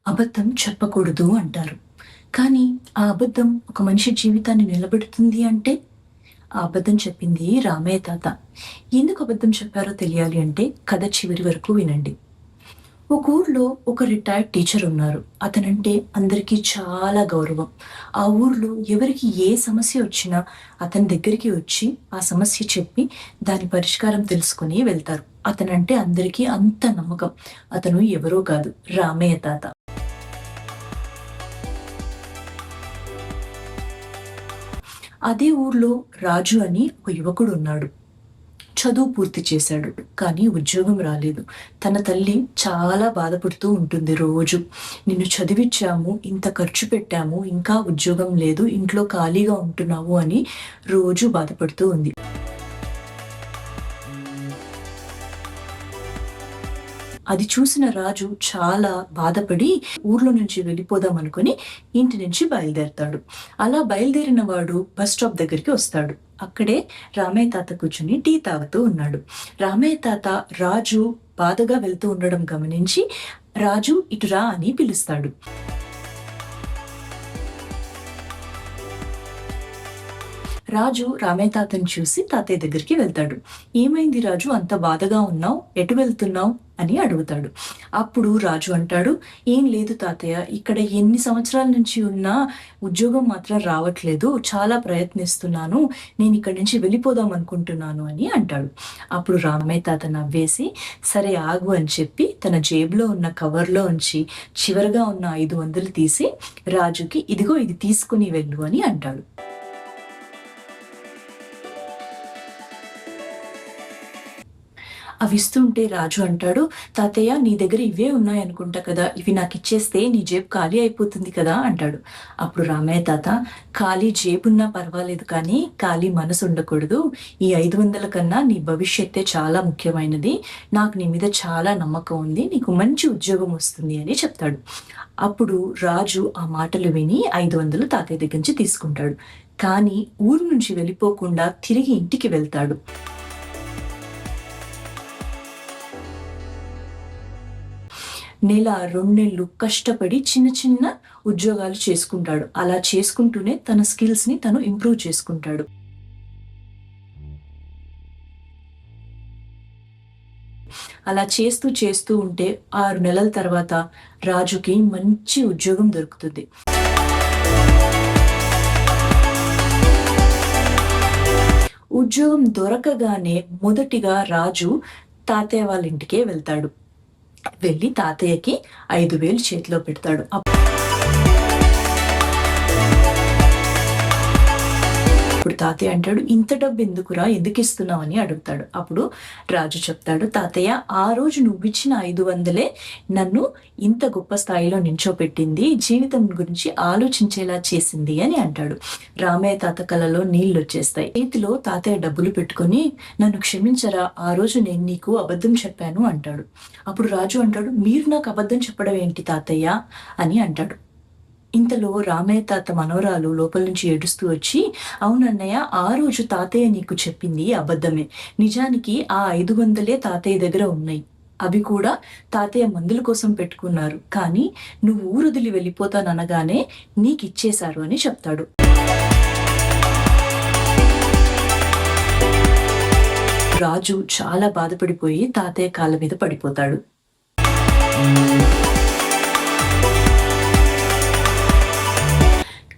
అబద్ధం చెప్పకూడదు అంటారు. కానీ ఆ అబద్ధం ఒక మనిషి జీవితాన్ని నిలబెడుతుంది అంటే, ఆ అబద్ధం చెప్పింది రామయ్య తాత. ఎందుకు అబద్ధం చెప్పారో తెలియాలి అంటే కథ చివరి వరకు వినండి. ఒక ఊర్లో ఒక రిటైర్డ్ టీచర్ ఉన్నారు. అతనంటే అందరికీ చాలా గౌరవం. ఆ ఊర్లో ఎవరికి ఏ సమస్య వచ్చినా అతని దగ్గరికి వచ్చి ఆ సమస్య చెప్పి దాని పరిష్కారం తెలుసుకొని వెళ్తారు. అతనంటే అందరికీ అంత నమ్మకం. అతను ఎవరో కాదు, రామయ్య తాత. అదే ఊర్లో రాజు అని ఒక యువకుడు ఉన్నాడు. చదువు పూర్తి చేశాడు. కానీ ఉద్యోగం రాలేదు. తన తల్లి చాలా బాధపడుతూ ఉంటుంది రోజు. నిన్ను చదివిచ్చాము, ఇంత ఖర్చు పెట్టాము, ఇంకా ఉద్యోగం లేదు, ఇంట్లో ఖాళీగా ఉంటున్నావు అని రోజు బాధపడుతూ ఉంది. అది చూసిన రాజు చాలా బాధపడి ఊర్లో నుంచి వెళ్ళిపోదాం అనుకుని ఇంటి నుంచి బయలుదేరతాడు. అలా బయలుదేరిన వాడు బస్ స్టాప్ దగ్గరికి వస్తాడు. అక్కడే రామయ్య తాత కూర్చుని టీ తాగుతూ ఉన్నాడు. రామయ్య తాత రాజు బాధగా వెళ్తూ ఉండడం గమనించి రాజు ఇటు రా అని పిలుస్తాడు. రాజు రామయ్య తాతని చూసి తాతయ్య దగ్గరికి వెళ్తాడు. ఏమైంది రాజు, అంత బాధగా ఉన్నావు, ఎటు వెళ్తున్నావు అని అడుగుతాడు. అప్పుడు రాజు అంటాడు, ఏం లేదు తాతయ్య, ఇక్కడ ఎన్ని సంవత్సరాల నుంచి ఉన్నా ఉద్యోగం మాత్రం రావట్లేదు, చాలా ప్రయత్నిస్తున్నాను, నేను ఇక్కడి నుంచి వెళ్ళిపోదాం అనుకుంటున్నాను అని అంటాడు. అప్పుడు రామయ్య తాత నవ్వేసి సరే ఆగు అని చెప్పి తన జేబులో ఉన్న కవర్లో ఉంచి చివరగా ఉన్న 500 తీసి రాజుకి ఇదిగో ఇది తీసుకుని వెళ్ళు అని అంటాడు. అవి ఇస్తుంటే రాజు అంటాడు, తాతయ్య నీ దగ్గర ఇవే ఉన్నాయనుకుంటా కదా, ఇవి నాకు ఇచ్చేస్తే నీ జేబు ఖాళీ అయిపోతుంది కదా అంటాడు. అప్పుడు రామయ్య తాత, ఖాళీ జేబున్నా పర్వాలేదు కానీ ఖాళీ మనసు ఉండకూడదు. ఈ 500 కన్నా నీ భవిష్యత్తే చాలా ముఖ్యమైనది. నాకు నీ మీద చాలా నమ్మకం ఉంది, నీకు మంచి ఉద్యోగం వస్తుంది అని చెప్తాడు. అప్పుడు రాజు ఆ మాటలు విని 500 తాతయ్య దగ్గర నుంచి తీసుకుంటాడు. కానీ ఊరు నుంచి వెళ్ళిపోకుండా తిరిగి ఇంటికి వెళ్తాడు. నెల 2 నెలలు కష్టపడి చిన్న చిన్న ఉద్యోగాలు చేసుకుంటాడు. అలా చేసుకుంటూనే తన స్కిల్స్ ని తను ఇంప్రూవ్ చేసుకుంటాడు. అలా చేస్తూ చేస్తూ ఉంటే 6 నెలల తర్వాత రాజుకి మంచి ఉద్యోగం దొరుకుతుంది. ఉద్యోగం దొరకగానే మొదటిగా రాజు తాతయ్య వాళ్ళ ఇంటికే వెళ్తాడు. వెళ్ళి తాతయ్యకి 5,000 చేతిలో పెడతాడు. అప్పుడు తాతయ్య అంటాడు, ఇంత డబ్బు ఎందుకురా, ఎందుకు ఇస్తున్నావు అని అడుగుతాడు. అప్పుడు రాజు చెప్తాడు, తాతయ్య ఆ రోజు నువ్విచ్చిన 500 నన్ను ఇంత గొప్ప స్థాయిలో నించోపెట్టింది, జీవితం గురించి ఆలోచించేలా చేసింది అని అంటాడు. రామయ్య తాత కళ్ళలో నీళ్ళు వచ్చేస్తాయి. చేతిలో తాతయ్య డబ్బులు పెట్టుకొని, నన్ను క్షమించరా, ఆ రోజు నేను నీకు అబద్ధం చెప్పాను అంటాడు. అప్పుడు రాజు అంటాడు, మీరు నాకు అబద్ధం చెప్పడం ఏంటి తాతయ్య అని అంటాడు. ఇంతలో రామయ్య తాత మనవరాలు లోపల నుంచి ఏడుస్తూ వచ్చి, అవునన్నయ్య, ఆ రోజు తాతయ్య నీకు చెప్పింది అబద్ధమే, నిజానికి ఆ 500 తాతయ్య దగ్గర ఉన్నాయి, అవి కూడా తాతయ్య మందుల కోసం పెట్టుకున్నారు, కానీ నువ్వు ఊరొదిలి వెళ్ళిపోతాననగానే నీకిచ్చేశారు అని చెప్తాడు. రాజు చాలా బాధపడిపోయి తాతయ్య కాళ్ళ మీద పడిపోతాడు.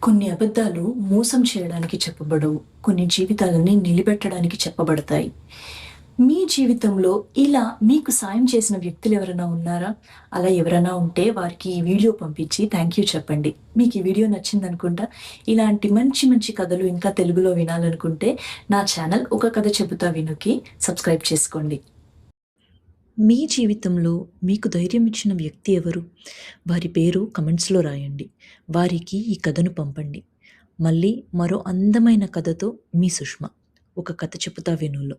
కొన్ని అబద్ధాలు మోసం చేయడానికి చెప్పబడవు, కొన్ని జీవితాలని నిలబెట్టడానికి చెప్పబడతాయి. మీ జీవితంలో ఇలా మీకు సాయం చేసిన వ్యక్తులు ఎవరైనా ఉన్నారా? అలా ఎవరైనా ఉంటే వారికి ఈ వీడియో పంపించి థ్యాంక్ యూ చెప్పండి. మీకు ఈ వీడియో నచ్చిందనుకుంటా. ఇలాంటి మంచి మంచి కథలు ఇంకా తెలుగులో వినాలనుకుంటే నా ఛానల్ ఒక కథ చెబుతా వినుకి సబ్స్క్రైబ్ చేసుకోండి. మీ జీవితంలో మీకు ధైర్యం ఇచ్చిన వ్యక్తి ఎవరు? వారి పేరు కమెంట్స్లో రాయండి. వారికి ఈ కథను పంపండి. మళ్ళీ మరో అందమైన కథతో మీ సుష్మ. ఒక కథ చెబుతా వినులో.